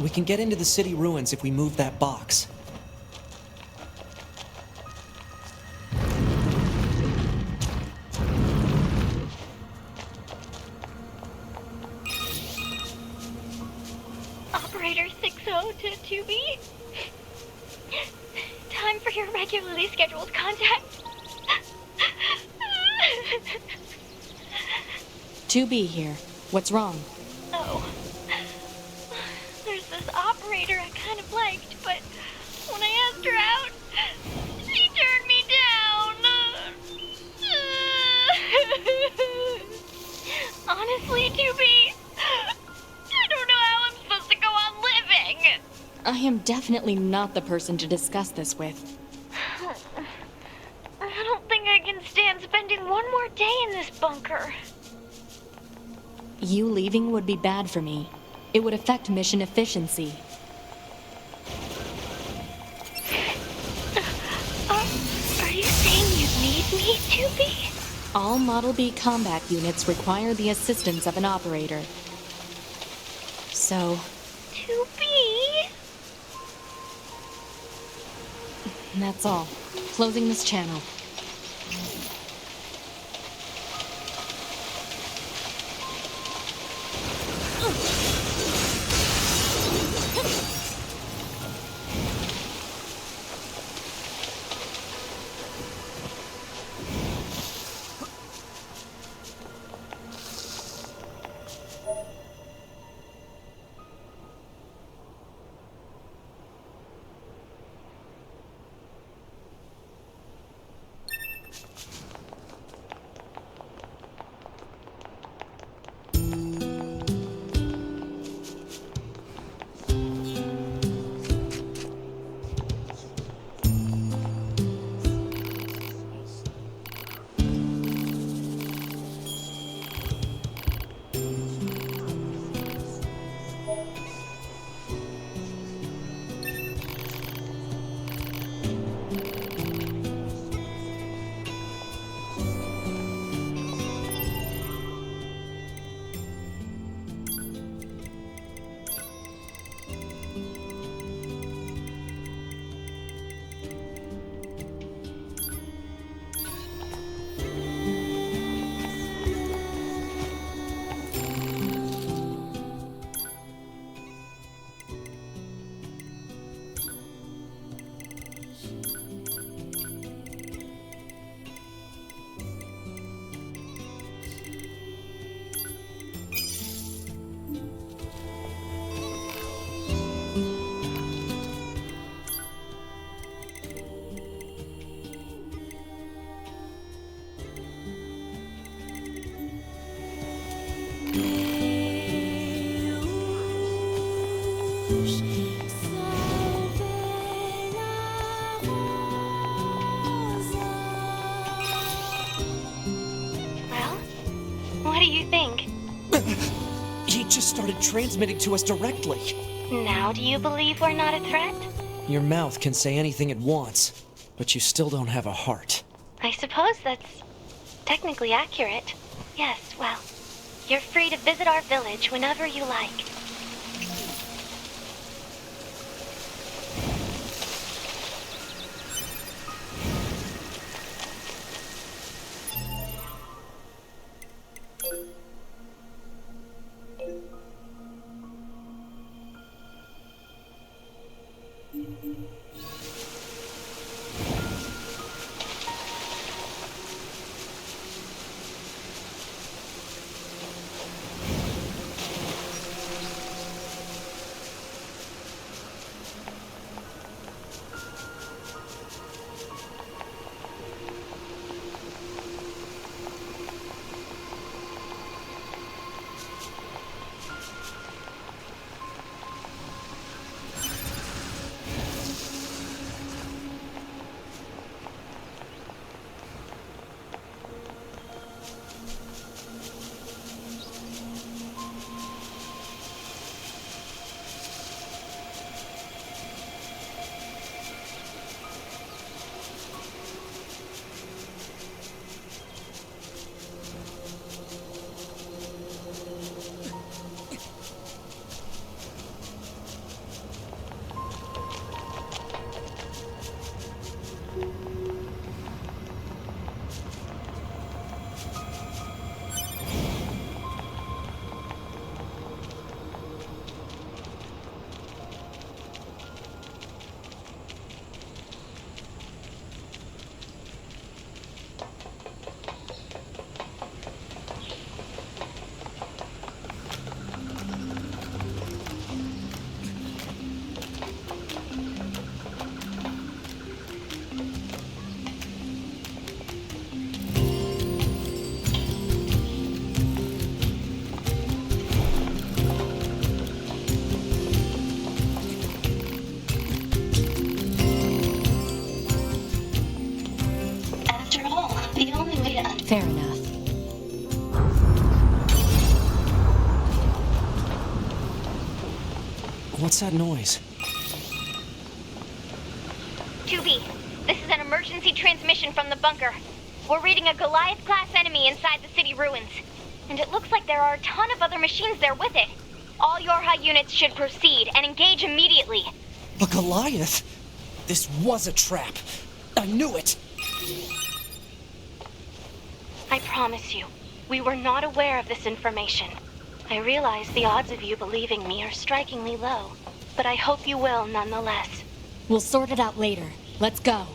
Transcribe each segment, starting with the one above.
We can get into the city ruins if we move that box. Operator 60 to 2B. Time for your regularly scheduled contact. 2B here. What's wrong? Oh. There's this operator I kind of liked, but when I asked her out, she turned me down. Honestly, 2B, I don't know how I'm supposed to go on living. I am definitely not the person to discuss this with. I don't think I can stand spending one more day in this bunker. You leaving would be bad for me. It would affect mission efficiency. Are you saying you need me, 2B? All Model B combat units require the assistance of an operator. So, 2B? that's all. Closing this channel. Well, what do you think? He just started transmitting to us directly. Now do you believe we're not a threat? Your mouth can say anything it wants, but you still don't have a heart. I suppose that's technically accurate. Yes, well, you're free to visit our village whenever you like. Fair enough. What's that noise? 2B, this is an emergency transmission from the bunker. We're reading a Goliath-class enemy inside the city ruins. And it looks like there are a ton of other machines there with it. All Yorha units should proceed and engage immediately. A Goliath? This was a trap. I knew it. I promise you, we were not aware of this information. I realize the odds of you believing me are strikingly low, but I hope you will nonetheless. We'll sort it out later. Let's go.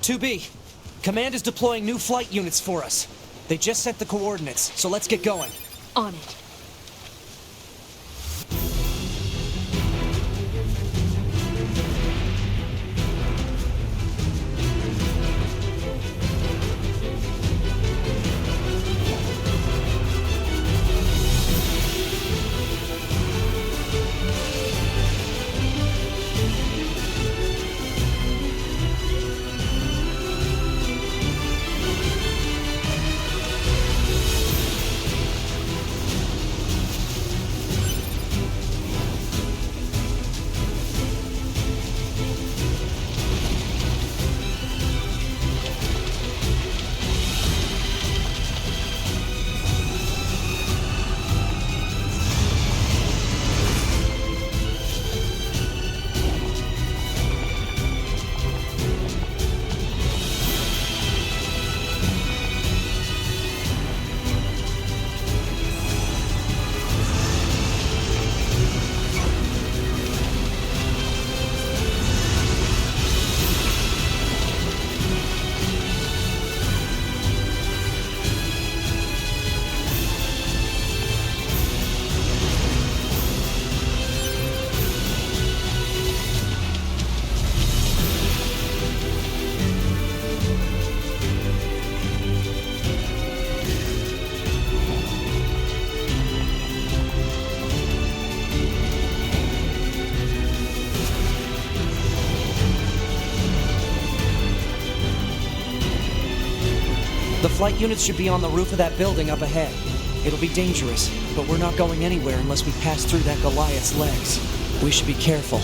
2B, Command is deploying new flight units for us. They just sent the coordinates, so let's get going. On it. The flight units should be on the roof of that building up ahead. It'll be dangerous, but we're not going anywhere unless we pass through that Goliath's legs. We should be careful.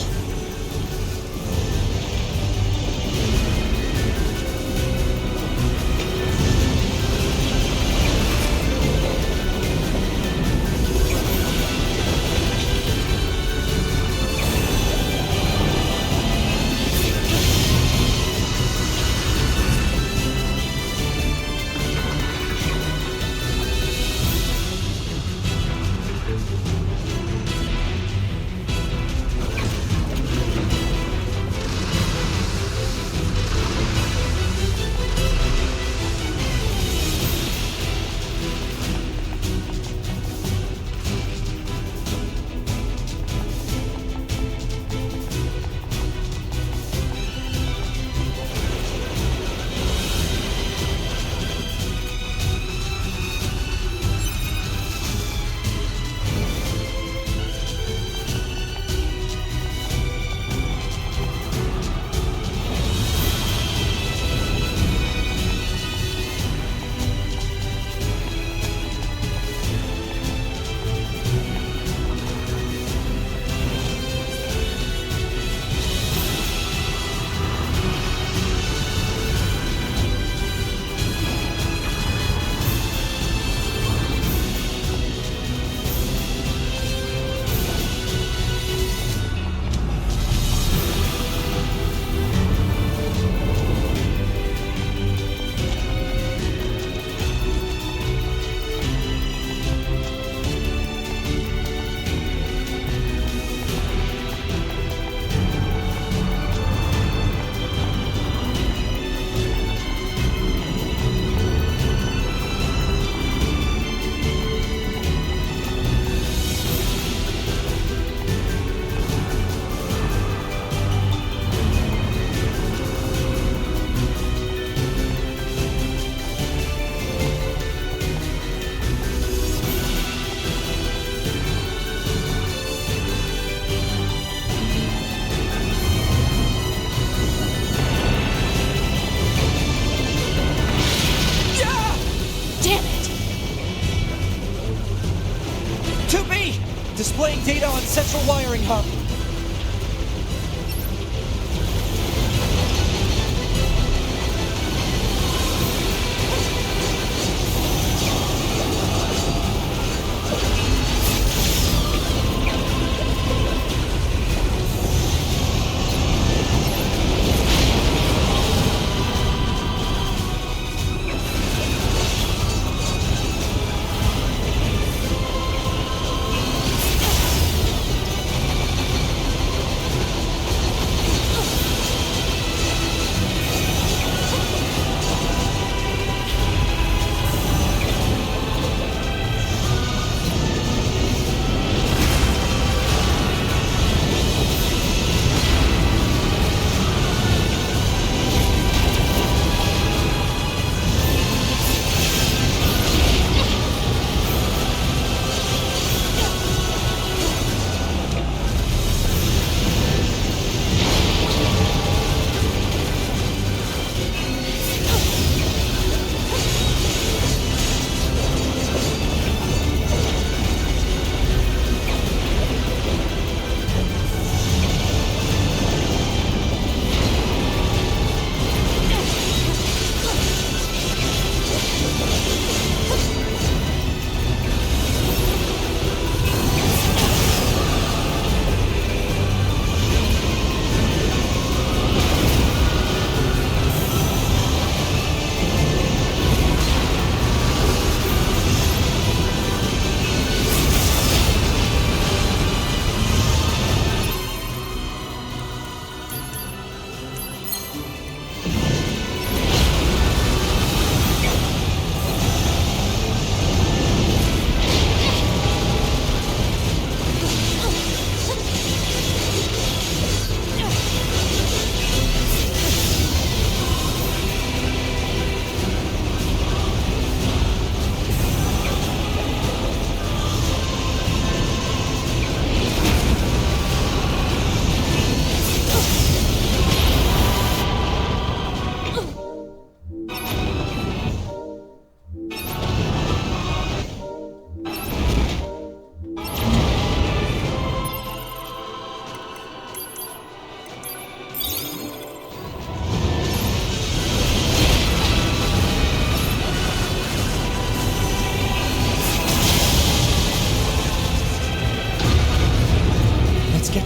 Displaying data on central wiring hub.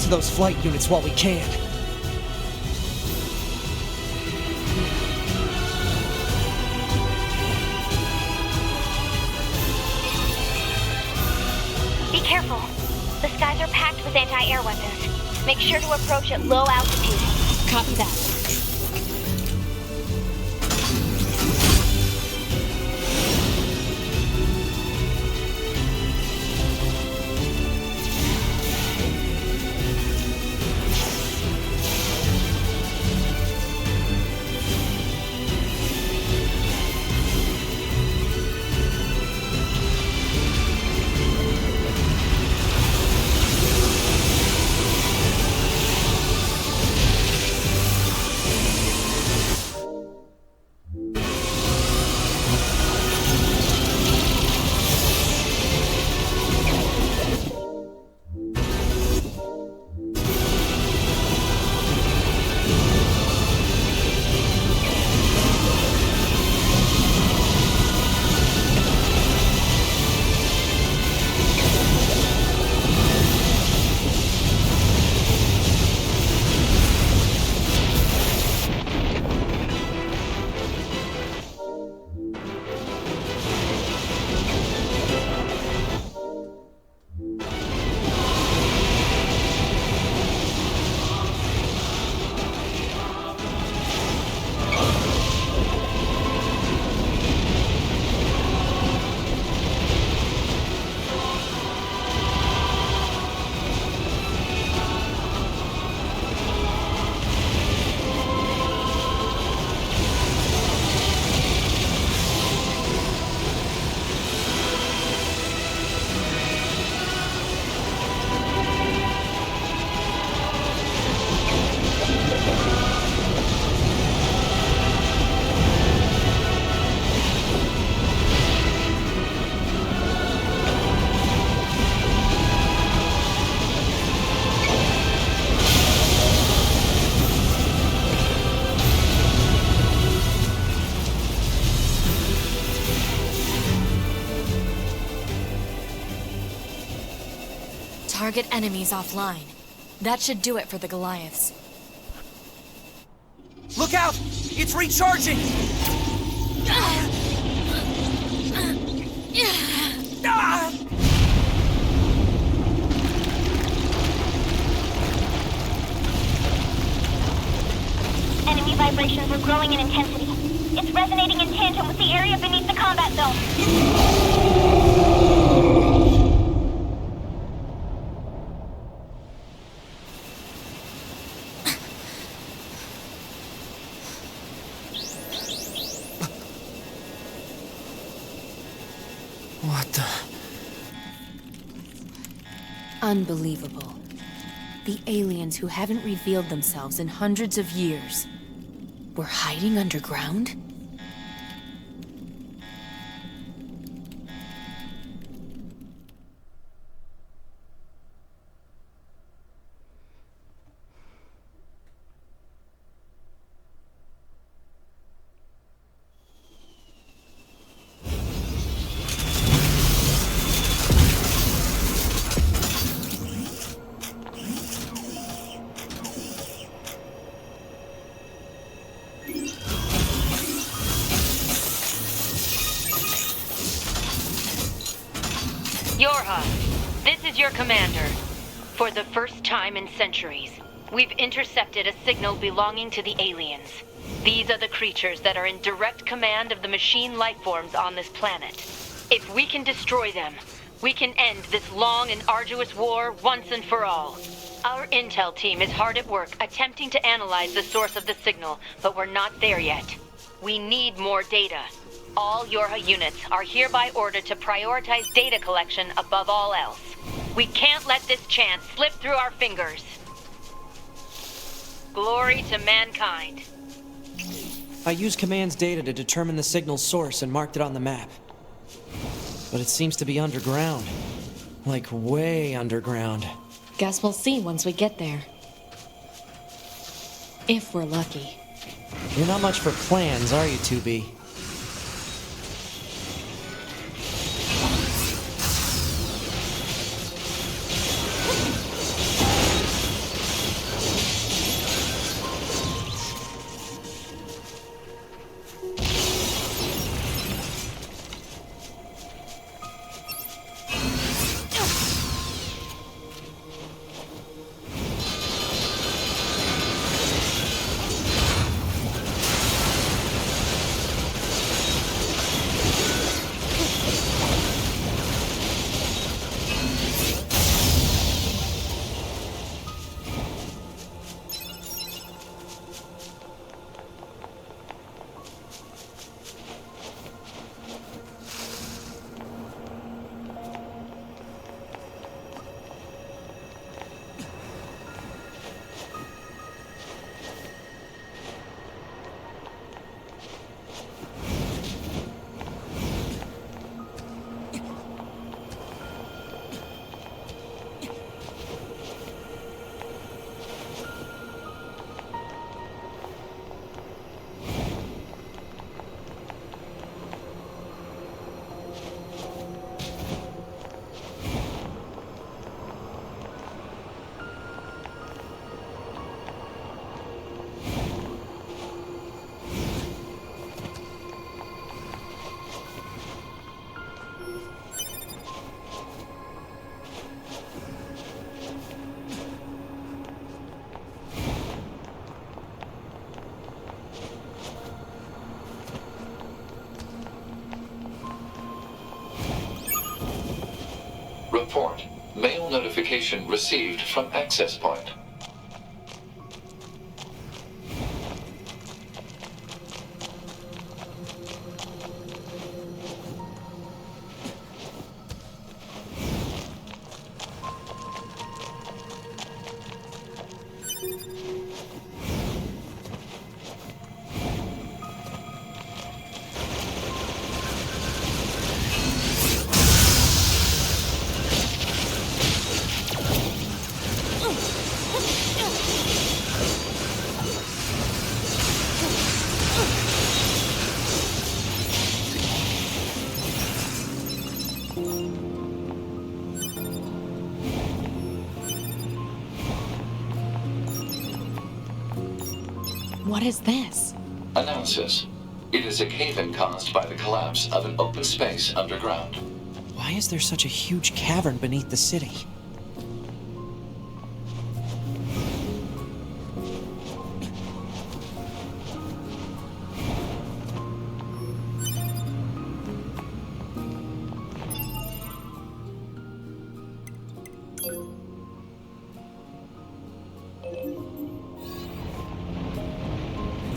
to those flight units while we can. Be careful. The skies are packed with anti-air weapons. Make sure to approach at low altitude. Copy that. Target enemies offline. That should do it for the Goliaths. Look out! It's recharging! Ah! Enemy vibrations are growing in intensity. It's resonating in tandem with the area beneath the combat zone. What the... Unbelievable. The aliens who haven't revealed themselves in hundreds of years were hiding underground? Yorha, this is your commander. For the first time in centuries, we've intercepted a signal belonging to the aliens. These are the creatures that are in direct command of the machine lifeforms on this planet. If we can destroy them, we can end this long and arduous war once and for all. Our intel team is hard at work attempting to analyze the source of the signal, but we're not there yet. We need more data. All Yorha units are hereby ordered to prioritize data collection above all else. We can't let this chance slip through our fingers. Glory to mankind. I used Command's data to determine the signal's source and marked it on the map. But it seems to be underground. Like way underground. Guess we'll see once we get there. If we're lucky. You're not much for plans, are you, 2B? Report. Mail notification received from access point. What is this? Analysis. It is a cave-in caused by the collapse of an open space underground. Why is there such a huge cavern beneath the city?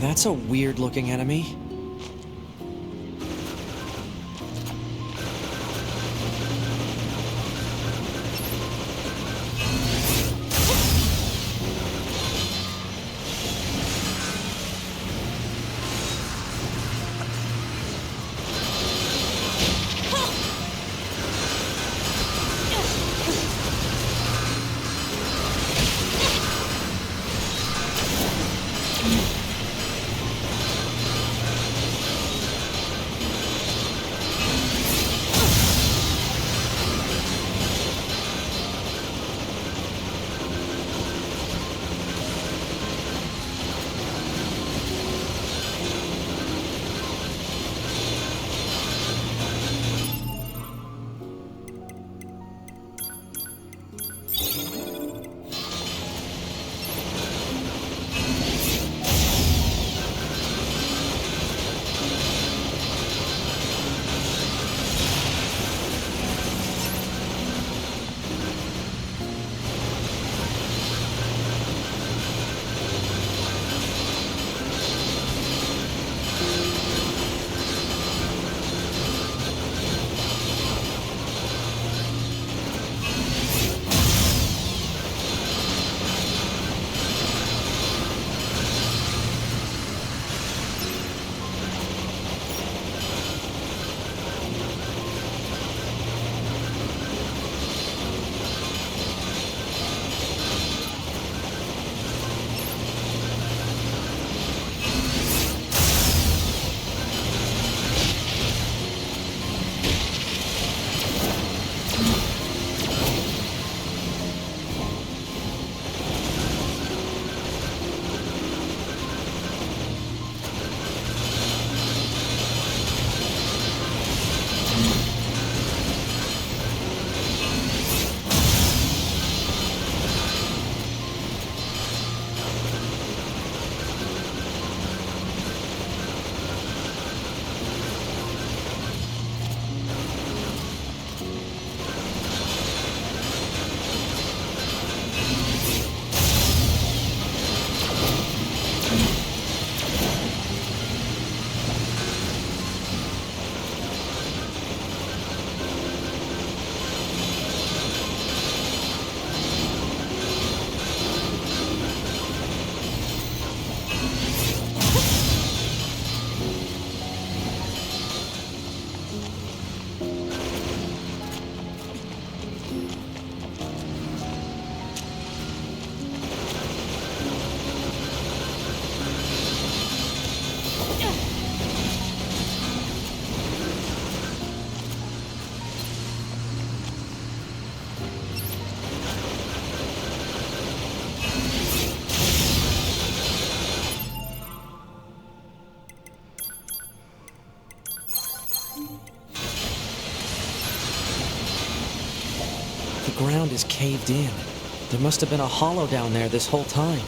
That's a weird-looking enemy. The ground is caved in. There must have been a hollow down there this whole time.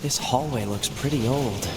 This hallway looks pretty old.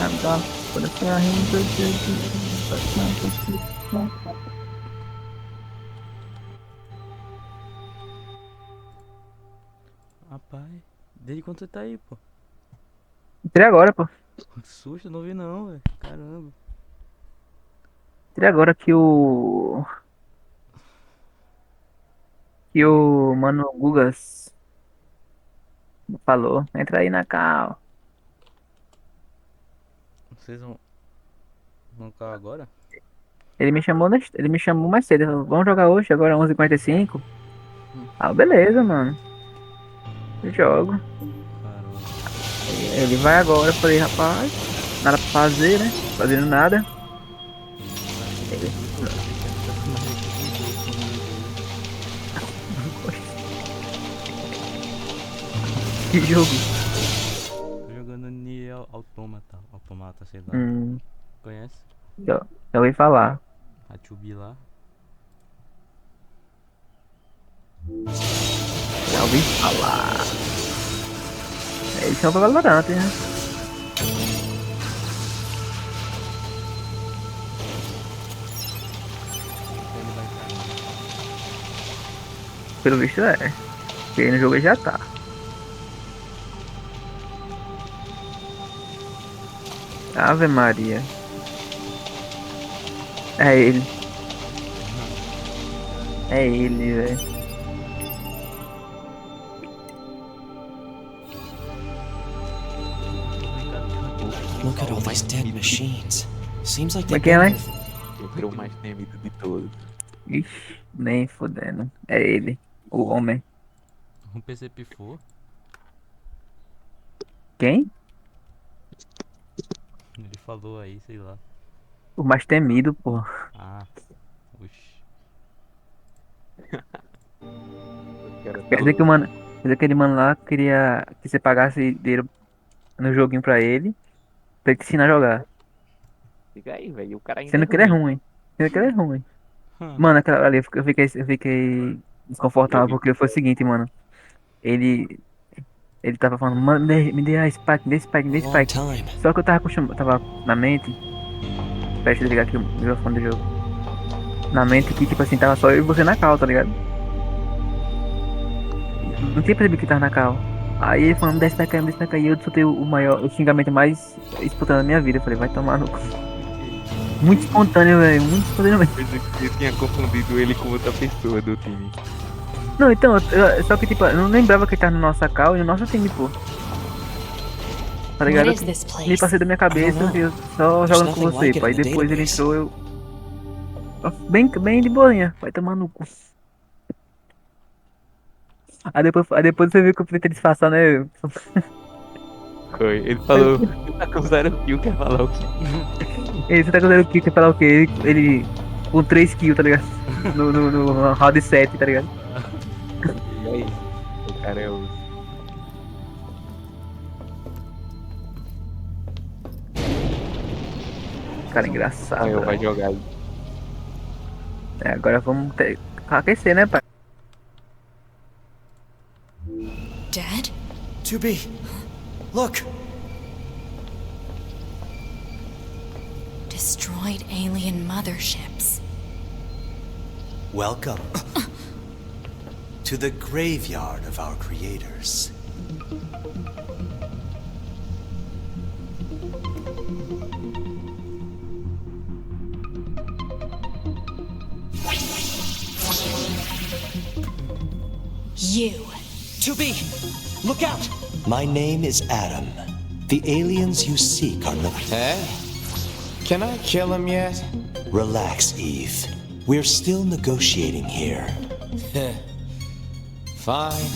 Agora, por essa renda de... Rapaz, desde quando você tá aí, pô? Entrei agora, pô. Que susto, não vi não, velho. Caramba. Entrei agora que o mano Gugas falou. Entra aí na cal. Vocês vão cá agora? Ele me chamou mais cedo. Ele falou, vamos jogar hoje, agora 11h45. Ah, beleza, mano. Eu jogo. Caramba. Ele vai agora. Eu falei, rapaz, nada pra fazer, né? Fazendo nada. Ele, que jogo? Tô jogando NIER Automata, sei lá. Conhece? Já ouvi falar. A 2B lá. Já ouvi falar. Eles são Valorant, né? Ele vai cair. Pelo visto é. Porque aí no jogo ele já tá. Ave Maria. É ele. É ele, velho. Look at all these dead machines. Seems like Como é they've que é, been né? here. Eu quero o mais temido de todos. Ixi, nem fudendo. É ele. O homem. Um PC pifou. Quem? Ele falou aí, sei lá. O mais temido, pô. Ah, oxi. Eu quero Quer dizer que o mano. Quer dizer que aquele mano lá queria que você pagasse dinheiro no joguinho pra ele te ensinar a jogar. Fica aí, velho. O cara ainda é Sendo que ele é ruim. ruim. Sendo que ele é ruim. Mano, aquela ali eu fiquei desconfortável porque foi o seguinte, mano. Ele. Ele tava falando, mano, me dê a Spike, me dê Spike, me dê Long Spike. time. Só que eu tava na mente. Deixa eu ligar aqui o microfone do jogo. Na mente que, tipo assim, tava só eu e você na cal, tá ligado? Não tinha percebido que tava na cal. Aí ele falando, desce pra cá, desce pra cá. E eu soltei o maior, o xingamento mais espontâneo da minha vida. Eu falei, vai tomar no cu. Muito espontâneo, velho. Muito espontâneo mesmo. Coisa que eu tinha confundido ele com outra pessoa do time. Não, então, só que tipo, eu não lembrava que ele tava no nosso cal e no nosso time, pô. Tá ligado? What is this Me place? passei da minha cabeça, I don't know. eu só jogando com nothing você, like it pô. Aí in the depois ele database. entrou, eu. Bem de boinha, vai tomar no cu. Aí depois você viu que eu tentei disfarçar, né? Foi. Ele falou, ele tá com 0 kill, quer falar o quê? Você tá com 0 kill, quer falar o quê? Ele com 3 kills, tá ligado? No round 7, tá ligado? E aí? O cara é o... Cara engraçado. Aí eu Né? vai jogar aí. Agora vamos aquecer, né, pai? Dad? 2B, look! Destroyed alien motherships. Welcome to the graveyard of our creators. You. 2B, look out! My name is Adam. The aliens you seek are looking. Hey? Can I kill him yet? Relax, Eve. We're still negotiating here. Fine.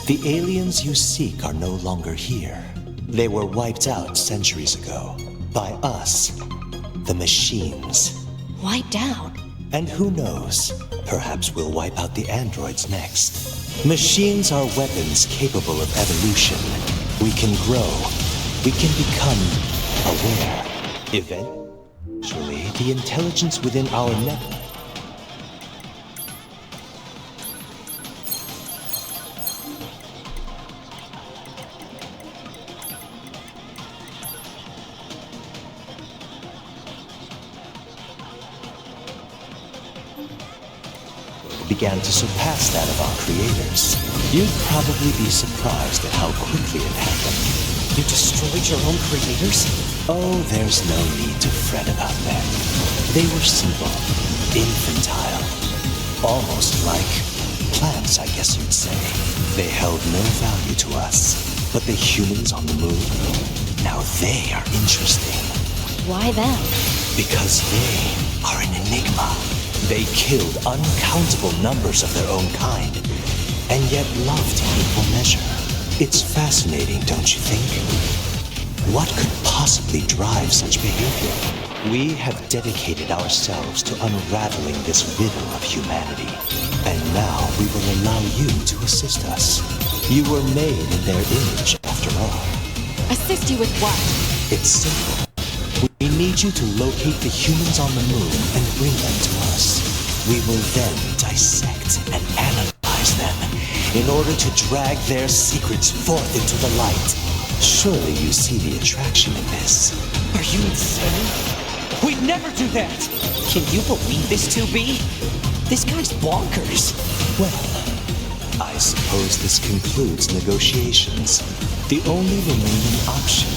The aliens you seek are no longer here. They were wiped out centuries ago. By us. The machines. Wiped out? And who knows? Perhaps we'll wipe out the androids next. Machines are weapons capable of evolution. We can grow. We can become aware. Eventually, the intelligence within our network began to surpass that of our creators. You'd probably be surprised at how quickly it happened. You destroyed your own creators? Oh, there's no need to fret about them. They were simple, infantile, almost like plants, I guess you'd say. They held no value to us. But the humans on the moon, now they are interesting. Why them? Because they are an enigma. They killed uncountable numbers of their own kind, and yet loved in equal measure. It's fascinating, don't you think? What could possibly drive such behavior? We have dedicated ourselves to unraveling this riddle of humanity, and now we will allow you to assist us. You were made in their image, after all. Assist you with what? It's simple. We need you to locate the humans on the moon and bring them to us. We will then dissect and analyze them in order to drag their secrets forth into the light. Surely you see the attraction in this. Are you insane? We'd never do that! Can you believe this, 2B? This guy's bonkers. Well, I suppose this concludes negotiations. The only remaining option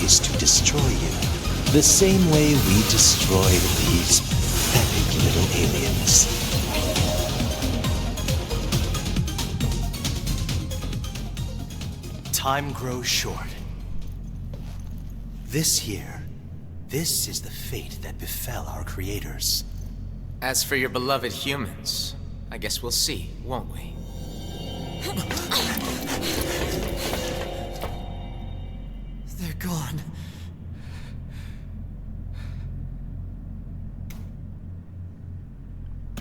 is to destroy you. The same way we destroyed these pathetic little aliens. Time grows short. This year, this is the fate that befell our creators. As for your beloved humans, I guess we'll see, won't we? They're gone.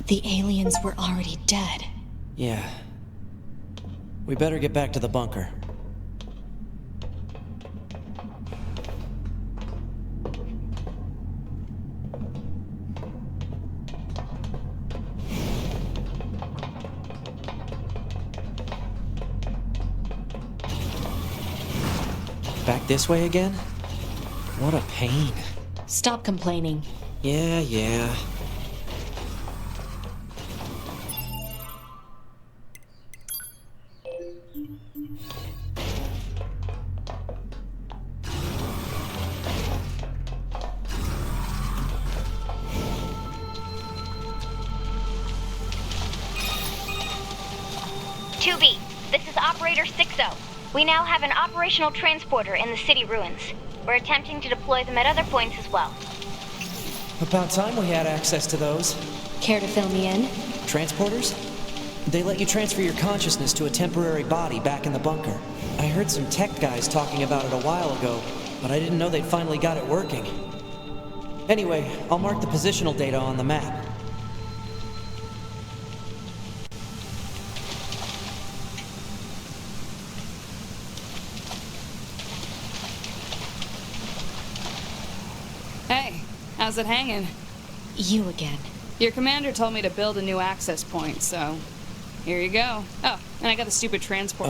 The aliens were already dead. Yeah. We better get back to the bunker. Back this way again? What a pain. Stop complaining. Yeah. This is Operator 6-0. We now have an operational transporter in the city ruins. We're attempting to deploy them at other points as well. About time we had access to those. Care to fill me in? Transporters? They let you transfer your consciousness to a temporary body back in the bunker. I heard some tech guys talking about it a while ago, but I didn't know they'd finally got it working. Anyway, I'll mark the positional data on the map. Hey, how's it hanging? You again. Your commander told me to build a new access point, so here you go. Oh, and I got the stupid transport.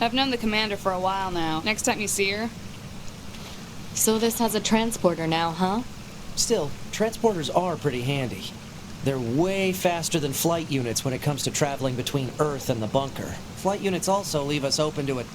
I've known the commander for a while now. Next time you see her. So this has a transporter now, huh? Still, transporters are pretty handy. They're way faster than flight units when it comes to traveling between Earth and the bunker. Flight units also leave us open to it.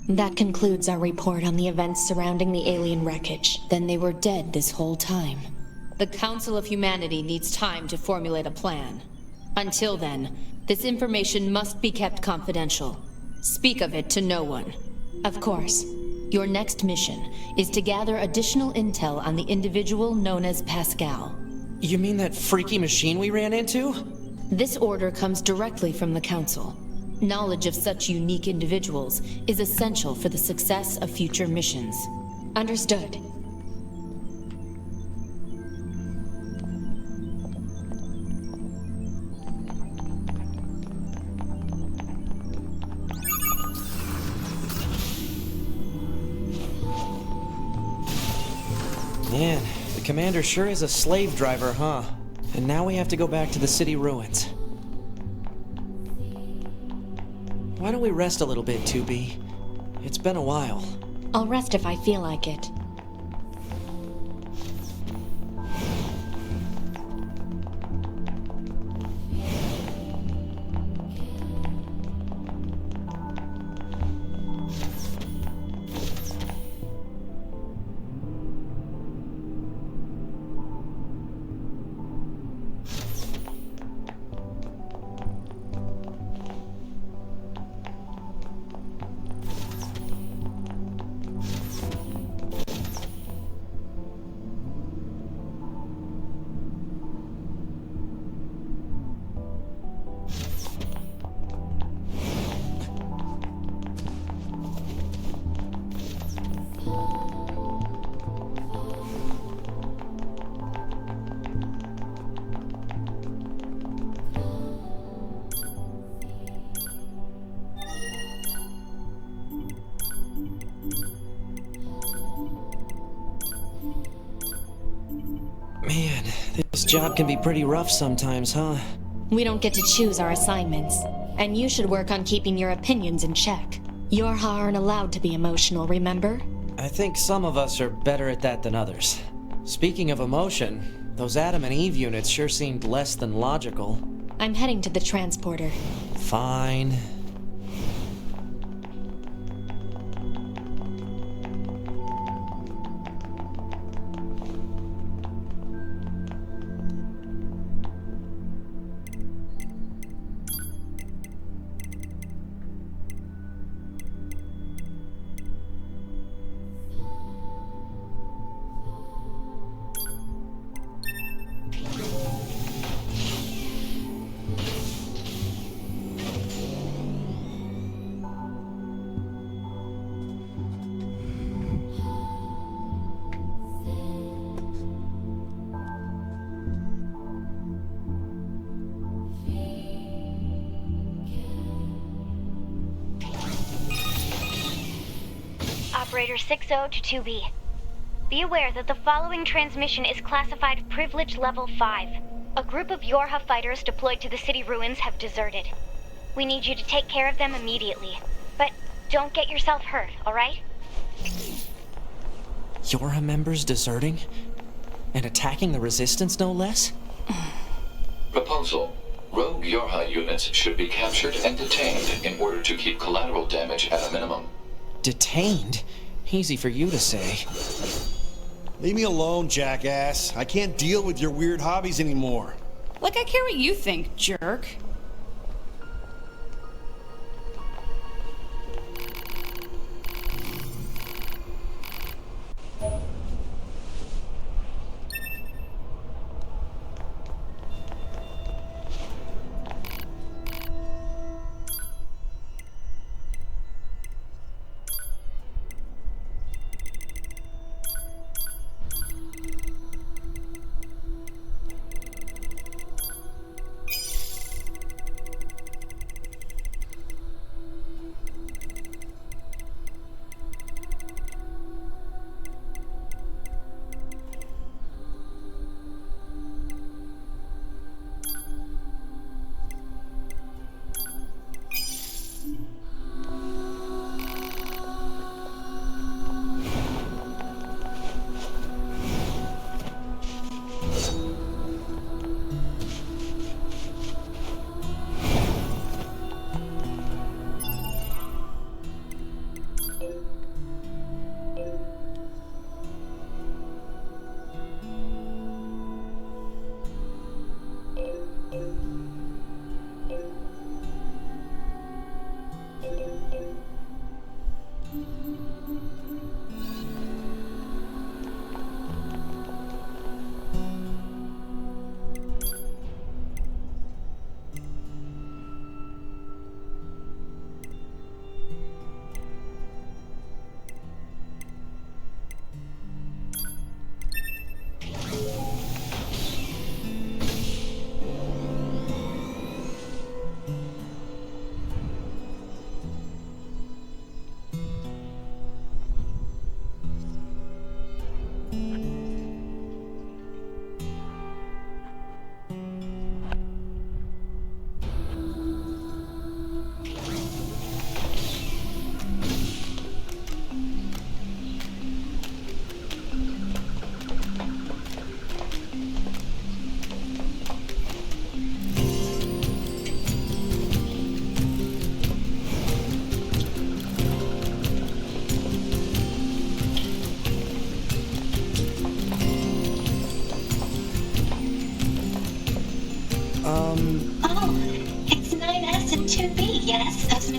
That concludes our report on the events surrounding the alien wreckage. Then they were dead this whole time. The Council of Humanity needs time to formulate a plan. Until then, this information must be kept confidential. Speak of it to no one. Of course. Your next mission is to gather additional intel on the individual known as Pascal. You mean that freaky machine we ran into? This order comes directly from the Council. Knowledge of such unique individuals is essential for the success of future missions. Understood. Man, the commander sure is a slave driver, huh? And now we have to go back to the city ruins. Why don't we rest a little bit, 2B? It's been a while. I'll rest if I feel like it. Man, this job can be pretty rough sometimes, huh? We don't get to choose our assignments. And you should work on keeping your opinions in check. Yorha aren't allowed to be emotional, remember? I think some of us are better at that than others. Speaking of emotion, those Adam and Eve units sure seemed less than logical. I'm heading to the transporter. Fine. Operator 60 to 2B. Be aware that the following transmission is classified Privilege Level 5. A group of Yorha fighters deployed to the city ruins have deserted. We need you to take care of them immediately. But don't get yourself hurt, alright? Yorha members deserting? And attacking the Resistance, no less? Proposal. Rogue Yorha units should be captured and detained in order to keep collateral damage at a minimum. Detained? Easy for you to say. Leave me alone, jackass. I can't deal with your weird hobbies anymore. Like I care what you think, jerk.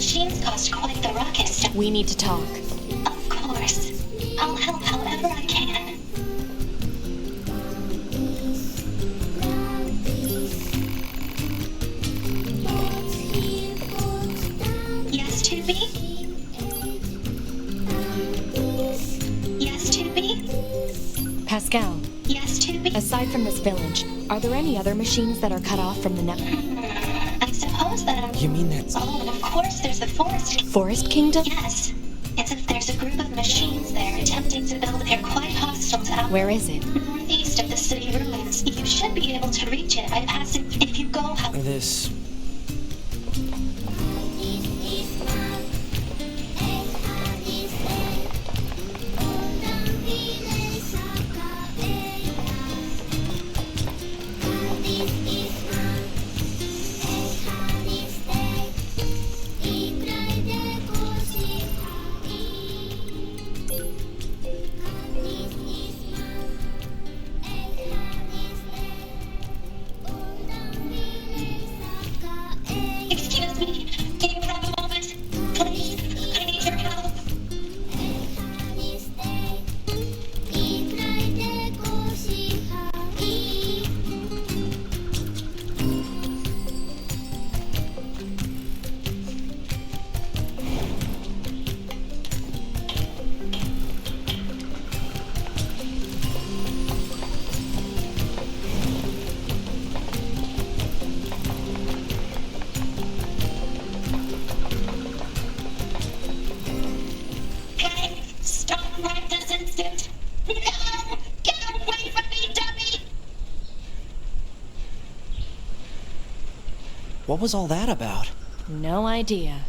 machines cost quite the ruckus. We need to talk. Of course. I'll help however I can. Yes, 2B? Yes, 2B? Pascal, Yes, 2B? aside from this village, are there any other machines that are cut off from the network? I suppose that I'm... You mean that's... Oh, and of course there's the Forest... Forest Kingdom? Yes. It's if there's a group of machines there attempting to build their quite hostile tower. Where is it? Northeast of the city ruins. You should be able to reach it by passing... If you go... This... Excuse me. Can you grab a moment? Please. I need your help. Okay, stop right this instant. No! Get away from me, dummy! What was all that about? No idea.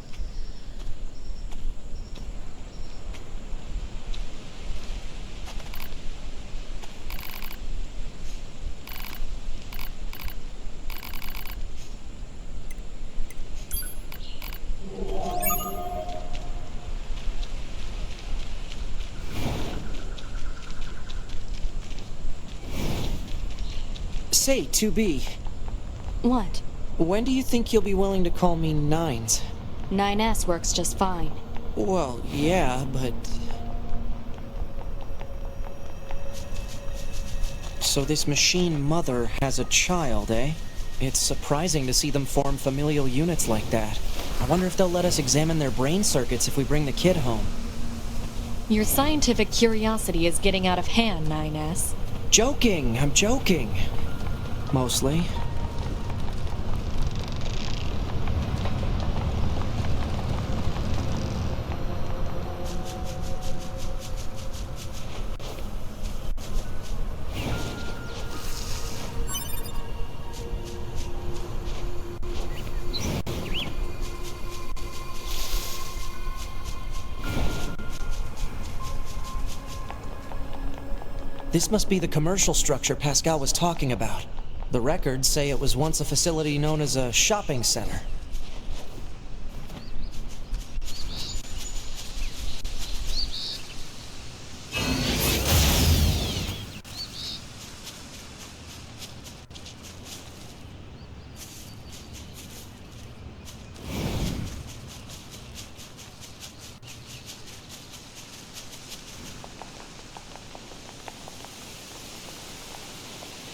Say, 2B, What? when do you think you'll be willing to call me Nines? 9S works just fine. Well, yeah, but... So this machine mother has a child, eh? It's surprising to see them form familial units like that. I wonder if they'll let us examine their brain circuits if we bring the kid home. Your scientific curiosity is getting out of hand, 9S. Joking, I'm joking. Mostly. This must be the commercial structure Pascal was talking about. The records say it was once a facility known as a shopping center.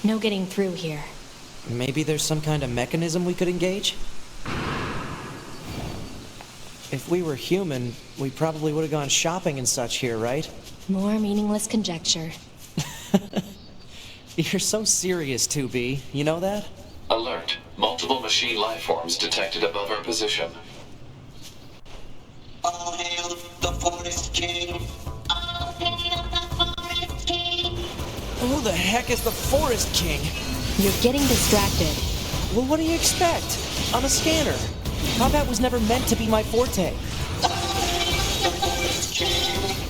No getting through here. Maybe there's some kind of mechanism we could engage? If we were human, we probably would have gone shopping and such here, right? More meaningless conjecture. You're so serious, 2B. You know that? Alert. Multiple machine life forms detected above our position. All hail the Forest King. All hail the Forest King. Who the heck is the Forest King? You're getting distracted. Well, what do you expect? I'm a scanner. Combat was never meant to be my forte. All hail the Forest King.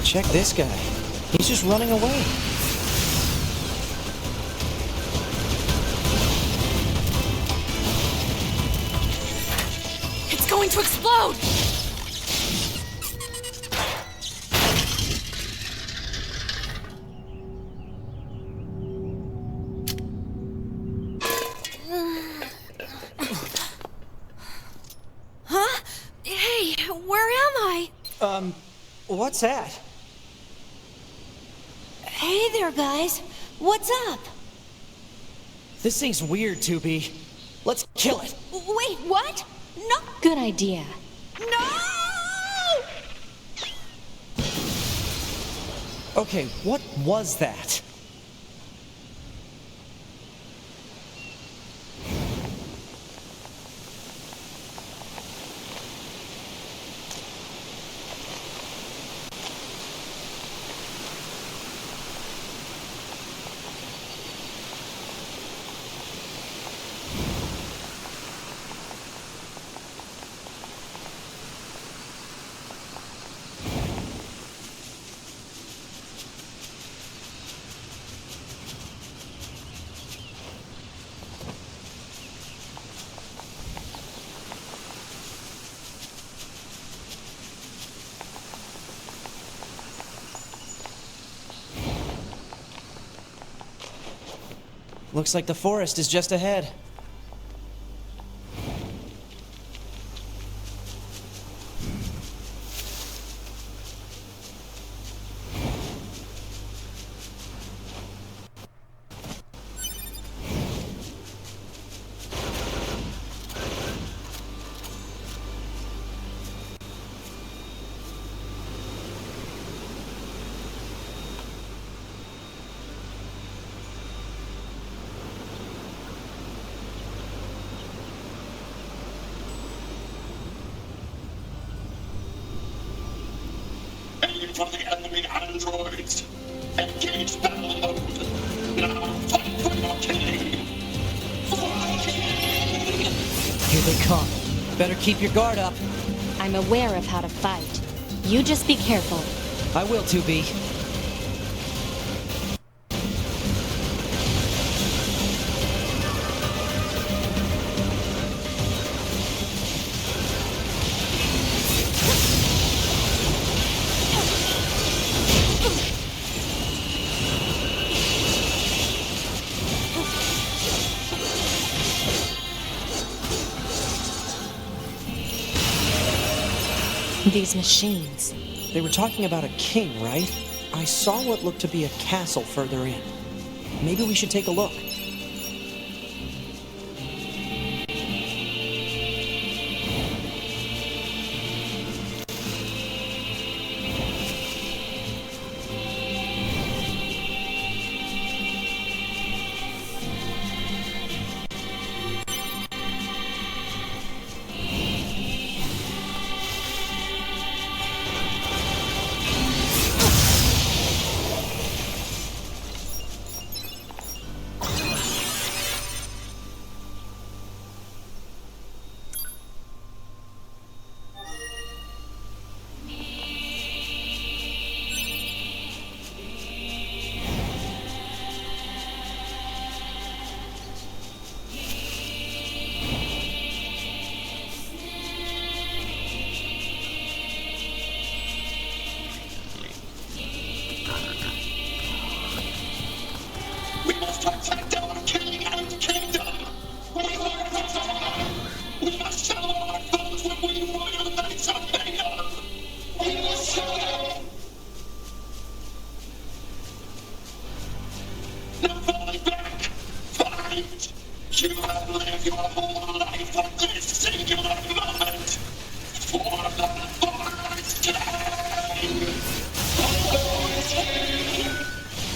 Check this guy. He's just running away. going to explode! Huh? Hey, where am I? What's that? Hey there, guys. What's up? This thing's weird, 2B. Let's kill it. Wait, what? No. Good idea. No! Okay, what was that? Looks like the forest is just ahead. From the enemy androids. Engage battle mode. Now fight for your king. Here they come. Better keep your guard up. I'm aware of how to fight. You just be careful. I will, 2B. These machines. They were talking about a king, right? I saw what looked to be a castle further in. Maybe we should take a look.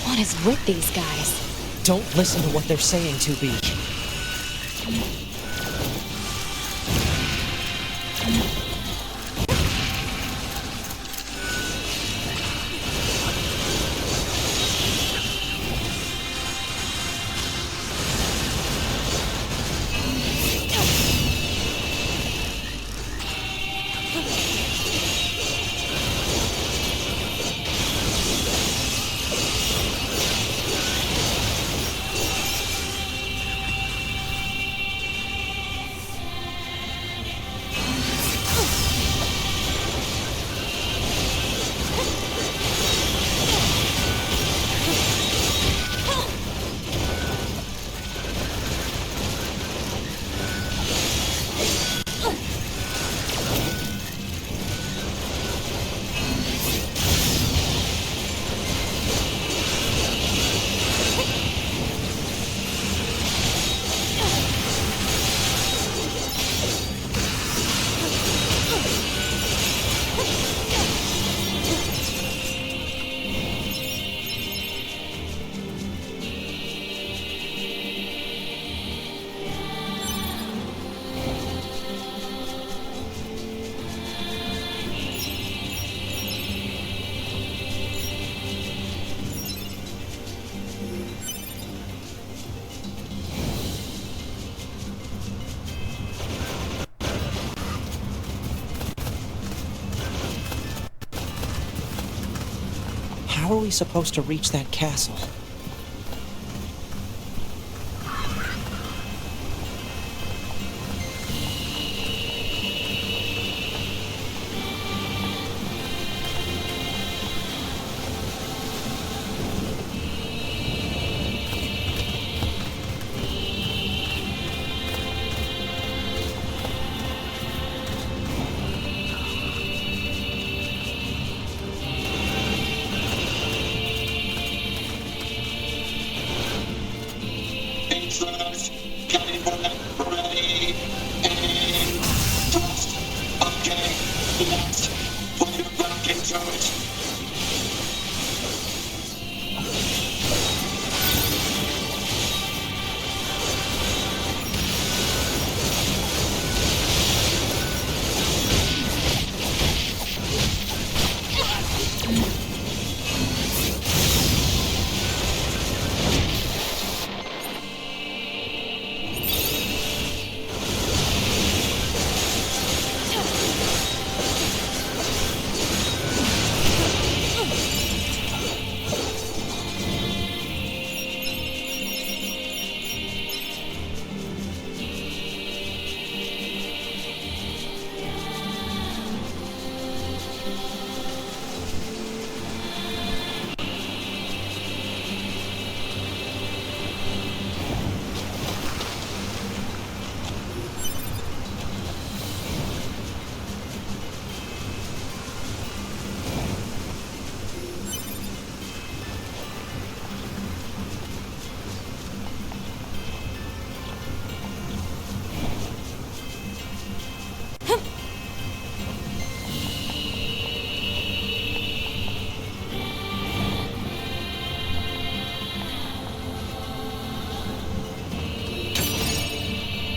What is with these guys? Don't listen to what they're saying, 2B. How are we supposed to reach that castle? Intruders, coming for them, ready, and thrust. Okay, next, put your back into it.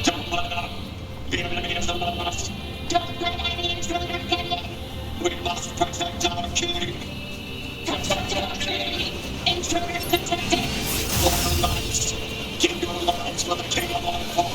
Don't let up. The enemy is above us. Don't let any intruder get in. We must protect our king. Protect our king. Intruder protected. For the knights, give your lives for the king of all.